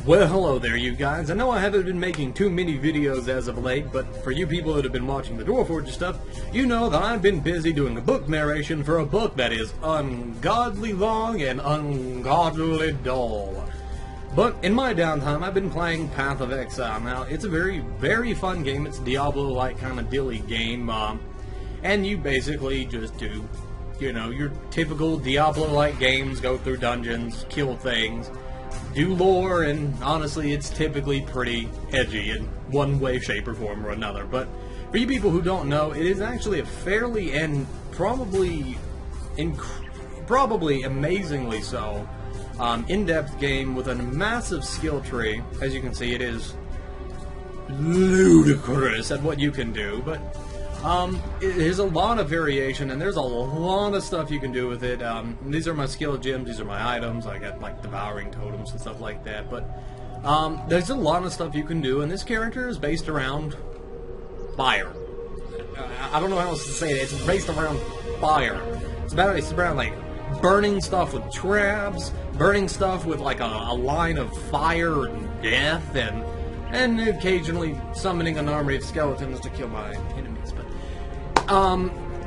Well, hello there, you guys. I know I haven't been making too many videos as of late, but for you people that have been watching the Dwarf Forge stuff, you know that I've been busy doing a book narration for a book that is ungodly long and ungodly dull. But in my downtime, I've been playing Path of Exile. Now, it's a very, very fun game. It's a Diablo-like kind of dilly game, and you basically just do, you know, your typical Diablo-like games, go through dungeons, kill things, do lore, and honestly, it's typically pretty edgy in one way, shape, or form or another. But for you people who don't know, it is actually a fairly and probably amazingly so in-depth game with a massive skill tree. As you can see, it is ludicrous at what you can do, but there's a lot of variation, and there's a lot of stuff you can do with it. These are my skill gems, these are my items. I got like devouring totems and stuff like that, but there's a lot of stuff you can do, and this character is based around fire. I don't know how else to say it. It's based around fire. It's around like burning stuff with traps, burning stuff with like a line of fire and death, and occasionally summoning an army of skeletons to kill my enemies. But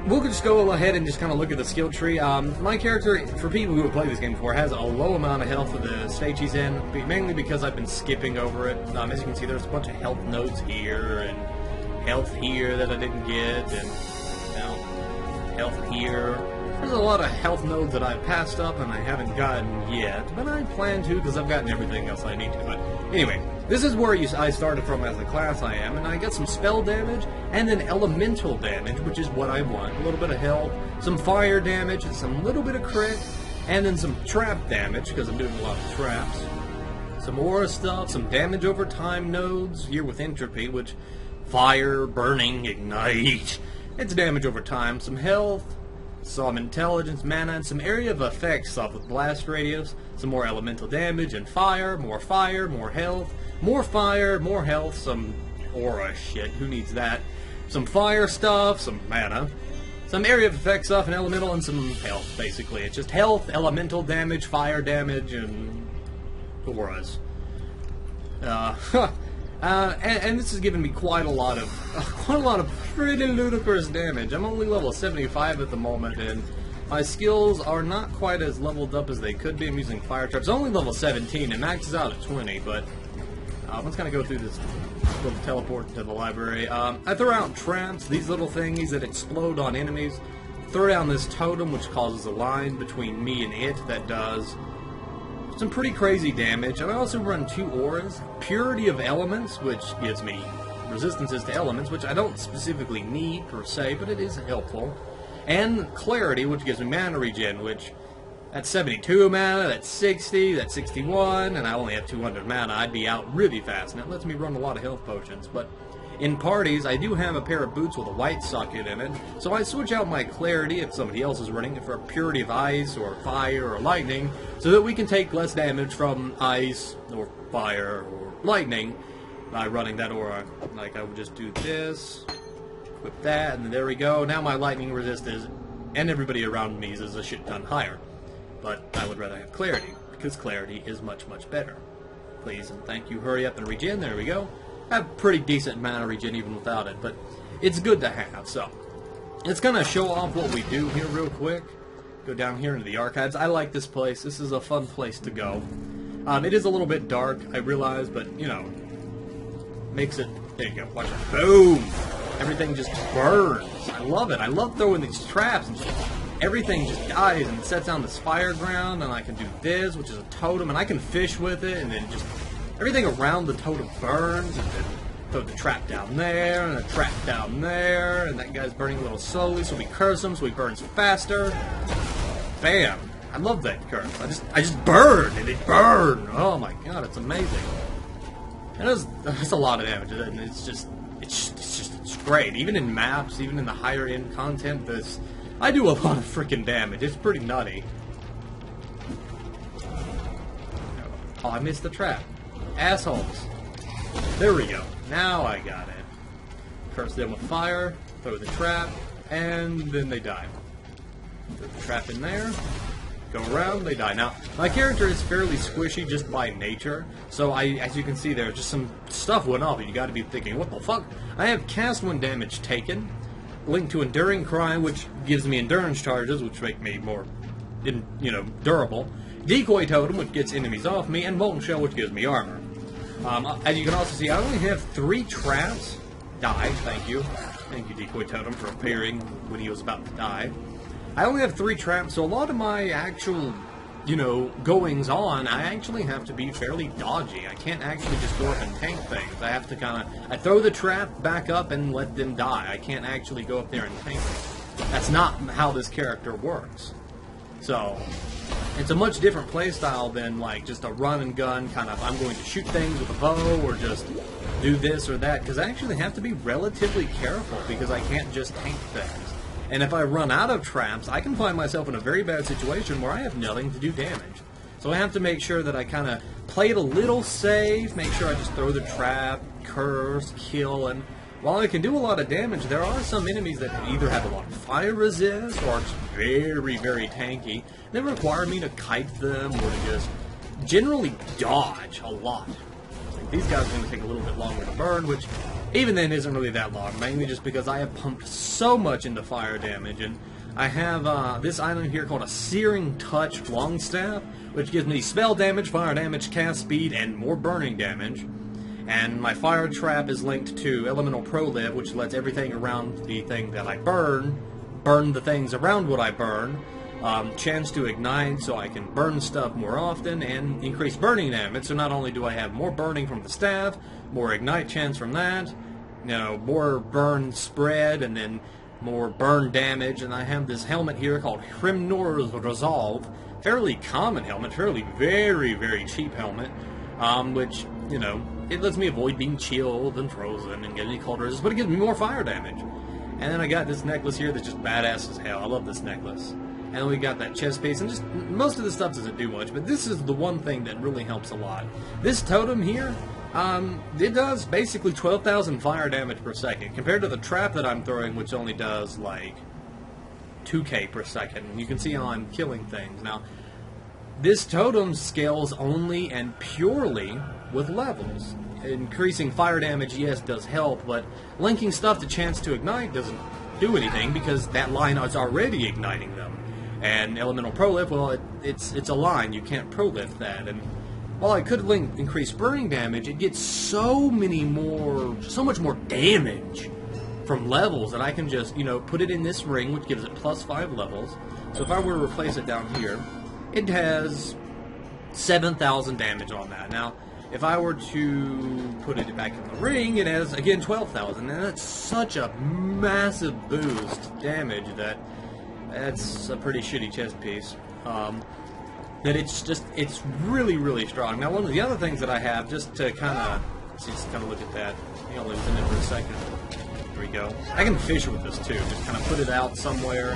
we'll just go ahead and just kind of look at the skill tree. My character, for people who have played this game before, has a low amount of health for the stage he's in, mainly because I've been skipping over it. As you can see, there's a bunch of health nodes here, and health here that I didn't get, and health here. There's a lot of health nodes that I've passed up and I haven't gotten yet, but I plan to because I've gotten everything else I need to. But anyway, this is where I started from as the class I am, and I get some spell damage and then elemental damage, which is what I want. A little bit of health, some fire damage, some little bit of crit, and then some trap damage because I'm doing a lot of traps. Some aura stuff, some damage over time nodes here with entropy, which fire, burning, ignite. It's damage over time, some health, some intelligence, mana, and some area of effect stuff with blast radius, some more elemental damage, and fire, more health, more fire, more health, some aura shit, who needs that, some fire stuff, some mana, some area of effect stuff, and elemental, and some health, basically. It's just health, elemental damage, fire damage, and auras. And this has given me quite a lot of pretty ludicrous damage. I'm only level 75 at the moment, and my skills are not quite as leveled up as they could be. I'm using fire traps. Only level 17, and maxes out at 20, but let's kind of go through this little teleport to the library. I throw out traps, these little thingies that explode on enemies. Throw down this totem, which causes a line between me and it that does some pretty crazy damage. And I also run 2 auras. Purity of Elements, which gives me resistances to elements, which I don't specifically need per se, but it is helpful. And Clarity, which gives me mana regen, which that's 72 mana, that's 60, that's 61, and I only have 200 mana. I'd be out really fast, and it lets me run a lot of health potions. But in parties, I do have a pair of boots with a white socket in it, so I switch out my Clarity if somebody else is running it for a Purity of Ice or Fire or Lightning, so that we can take less damage from Ice or Fire or Lightning by running that aura. Like, I would just do this, equip that, and there we go. Now my Lightning resist is, and everybody around me is a shit ton higher. But I would rather have Clarity, because Clarity is much, much better. Please and thank you, hurry up and regen, there we go. I have pretty decent mana regen even without it, but it's good to have. So let's kind of show off what we do here real quick. Go down here into the archives. I like this place. This is a fun place to go. It is a little bit dark, I realize, but, you know, makes it... There you go. Watch it. Boom! Everything just burns. I love it. I love throwing these traps, and everything just dies and sets down this fire ground, and I can do this, which is a totem, and I can fish with it, and then just... everything around the totem burns, and then throw the trap down there, and a trap down there, and that guy's burning a little slowly, so we curse him so he burns faster. Bam! I love that curse. I just burn, and it burn! Oh my god, it's amazing. And it's a lot of damage, and it's great. Even in maps, even in the higher end content, I do a lot of freaking damage. It's pretty nutty. Oh, I missed the trap. Assholes. There we go. Now I got it. Curse them with fire, throw the trap, and then they die. Throw the trap in there. go around, they die. Now, my character is fairly squishy just by nature, so as you can see there, just some stuff went off, and you gotta be thinking, what the fuck? I have cast 1 damage taken, linked to Enduring Cry, which gives me endurance charges, which make me more, durable, Decoy Totem, which gets enemies off me, and Molten Shell, which gives me armor. As you can also see, I only have 3 traps. Die, thank you. Thank you, Decoy Totem, for appearing when he was about to die. I only have 3 traps, so a lot of my actual, goings on, I actually have to be fairly dodgy. I can't actually just go up and tank things. I have to I throw the trap back up and let them die. I can't actually go up there and tank them. That's not how this character works. So, it's a much different playstyle than, like, just a run and gun kind of, I'm going to shoot things with a bow, or just do this or that, because I actually have to be relatively careful, because I can't just tank things. And if I run out of traps, I can find myself in a very bad situation where I have nothing to do damage. So I have to make sure that I kind of play it a little safe, make sure I just throw the trap, curse, kill, and while I can do a lot of damage, there are some enemies that either have a lot of fire resist, or it's very, very tanky. They require me to kite them, or to just generally dodge a lot. Like, these guys are going to take a little bit longer to burn, which even then isn't really that long, mainly just because I have pumped so much into fire damage, and I have this item here called a Searing Touch Longstaff, which gives me spell damage, fire damage, cast speed, and more burning damage. And my fire trap is linked to Elemental Prolive, which lets everything around the thing that I burn the things around what I burn. Chance to ignite, so I can burn stuff more often, and increase burning damage. So not only do I have more burning from the staff, more ignite chance from that, more burn spread, and then more burn damage. And I have this helmet here called Hrimnor's Resolve. Fairly common helmet, fairly very, very cheap helmet, which, it lets me avoid being chilled and frozen and getting cold resist, but it gives me more fire damage. And then I got this necklace here that's just badass as hell. I love this necklace. And then we got that chest piece, and just most of the stuff doesn't do much, but this is the one thing that really helps a lot. This totem here, it does basically 12,000 fire damage per second, compared to the trap that I'm throwing, which only does like 2k per second. And you can see how I'm killing things. Now, this totem scales only and purely with levels. Increasing fire damage, yes, does help, but linking stuff to chance to ignite doesn't do anything, because that line is already igniting them. And Elemental Prolift, well, it's a line, you can't prolift that. And while I could link increased burning damage, it gets so much more damage from levels that I can just, put it in this ring, which gives it plus 5 levels. So if I were to replace it down here, it has 7,000 damage on that. Now, if I were to put it back in the ring, it has, again, 12,000. And that's such a massive boost damage that's a pretty shitty chest piece. That it's really, really strong. Now, one of the other things that I have, just to kind of look at that. I'll leave it in there for a second. There we go. I can fish with this too. Just kind of put it out somewhere,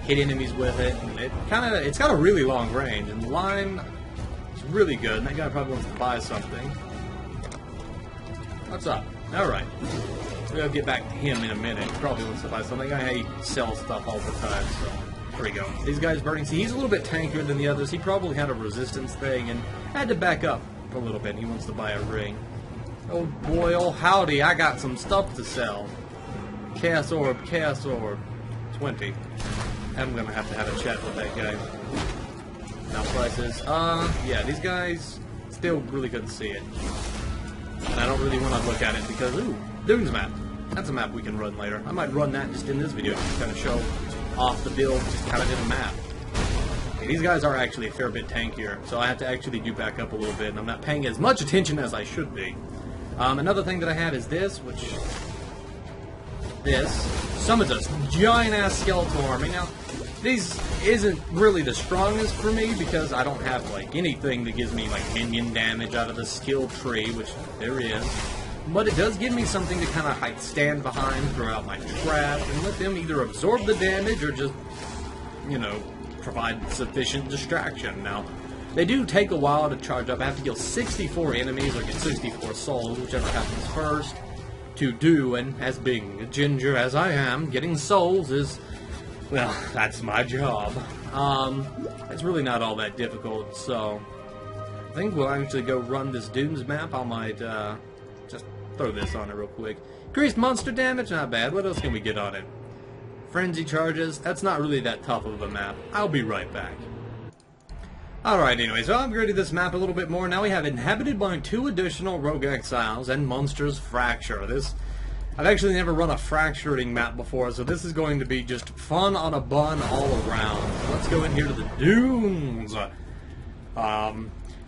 hit enemies with it, and it's got a really long range. And the line is really good. And that guy probably wants to buy something. What's up? All right. We'll get back to him in a minute. He probably wants to buy something. I sell stuff all the time, so there we go. These guys burning. See, he's a little bit tankier than the others. He probably had a resistance thing and had to back up a little bit. He wants to buy a ring. Oh boy, oh howdy, I got some stuff to sell. Chaos Orb, 20. I'm gonna have to have a chat with that guy. Now prices. Yeah, these guys still really couldn't see it. And I don't really want to look at it because, ooh, Dune's map. That's a map we can run later. I might run that just in this video, just kind of show off the build, just kind of in the map. Okay, these guys are actually a fair bit tankier, so I have to actually do back up a little bit, and I'm not paying as much attention as I should be. Another thing that I have is this, which... This summons a giant-ass skeletal army. Now, these isn't really the strongest for me, because I don't have, like, anything that gives me, like, minion damage out of the skill tree, which there is. But it does give me something to kind of like stand behind, throw out my trap, and let them either absorb the damage or just, provide sufficient distraction. Now, they do take a while to charge up. I have to kill 64 enemies or get 64 souls, whichever happens first, to do. And as being a ginger as I am, getting souls is, well, that's my job. It's really not all that difficult, so I think we'll actually go run this Dunes map. I might just throw this on it real quick. Increased monster damage, not bad. What else can we get on it? Frenzy charges, that's not really that tough of a map. I'll be right back. Alright, anyway, so I've upgraded this map a little bit more. Now we have inhabited by 2 additional rogue exiles and monsters fracture. I've actually never run a fracturing map before, so this is going to be just fun on a bun all around. So let's go in here to the Dunes.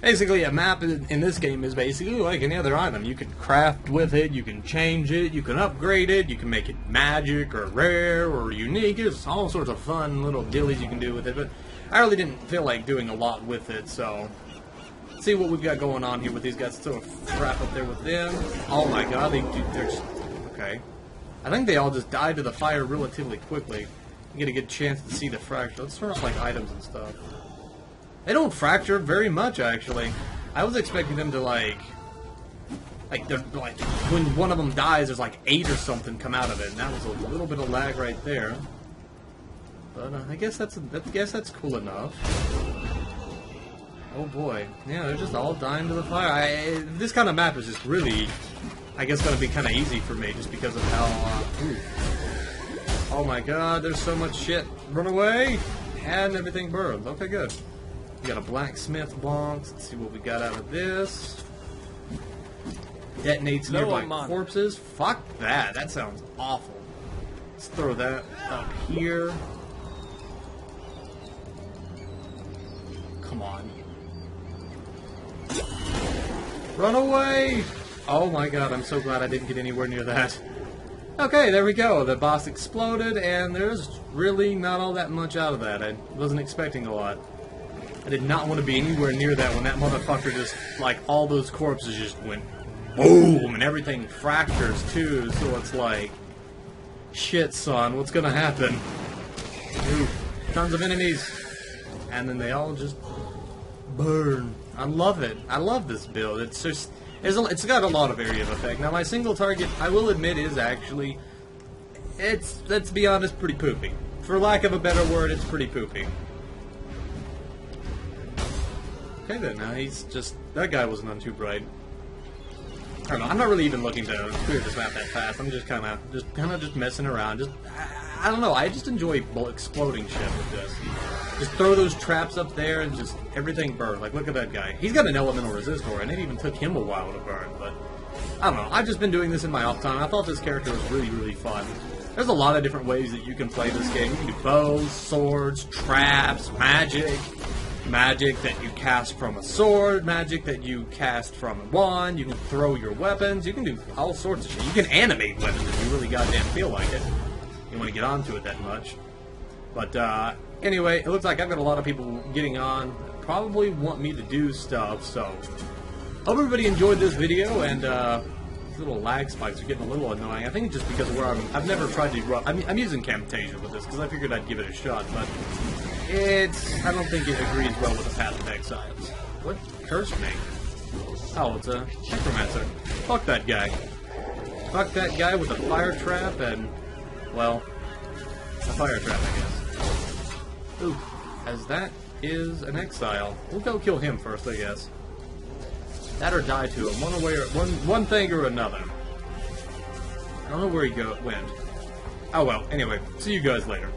Basically, a map in this game is basically like any other item. You can craft with it, you can change it, you can upgrade it, you can make it magic or rare or unique. There's all sorts of fun little dillies you can do with it, but I really didn't feel like doing a lot with it, so let's see what we've got going on here with these guys. Throw a trap up there with them. Oh my god, they're just... Okay. I think they all just died to the fire relatively quickly. You get a good chance to see the fracture. Let's turn off like items and stuff. They don't fracture very much, actually. I was expecting them to they're like when one of them dies, there's like 8 or something come out of it, and that was a little bit of lag right there. But I guess that's cool enough. Oh boy, yeah, they're just all dying to the fire. This kind of map is just really, I guess, going to be kind of easy for me just because of how. Oh my god, there's so much shit. Run away, and everything burns. Okay, good. We got a blacksmith box. Let's see what we got out of this. Detonates nearby corpses. Fuck that. That sounds awful. Let's throw that up here. Come on. Run away! Oh my god, I'm so glad I didn't get anywhere near that. Okay, there we go. The boss exploded, and there's really not all that much out of that. I wasn't expecting a lot. I did not want to be anywhere near that when that motherfucker just, like, all those corpses just went boom, and everything fractures too, so it's like, shit, son, what's gonna happen? Oof, tons of enemies. And then they all just burn. I love it. I love this build. It's just, it's got a lot of area of effect. Now, my single target, I will admit, is actually, let's be honest, pretty poopy. For lack of a better word, it's pretty poopy. Okay then, now he's just, that guy wasn't on too bright. I don't know, I'm not really even looking to clear this map that fast. I'm just kind of messing around. I don't know, I just enjoy exploding shit with this. Just throw those traps up there and just everything burns. Like, look at that guy. He's got an elemental resistor, and it even took him a while to burn, but I don't know. I've just been doing this in my off time. I thought this character was really, really fun. There's a lot of different ways that you can play this game. You can do bows, swords, traps, magic. Magic that you cast from a sword, magic that you cast from a wand, you can throw your weapons, you can do all sorts of shit. You can animate weapons if you really goddamn feel like it. You want to get onto it that much. But, anyway, it looks like I've got a lot of people getting on, probably want me to do stuff, so hope everybody enjoyed this video, and, these little lag spikes are getting a little annoying. I think it's just because of where I've never tried to run. I'm using Camtasia with this, because I figured I'd give it a shot, but I don't think it agrees well with the Path of Exile. What cursed me? Oh, it's a necromancer. Fuck that guy. Fuck that guy with a fire trap and, well, a fire trap, I guess. Ooh, as that is an exile. We'll go kill him first, I guess. That or die to him, one thing or another. I don't know where he went. Oh well, anyway, see you guys later.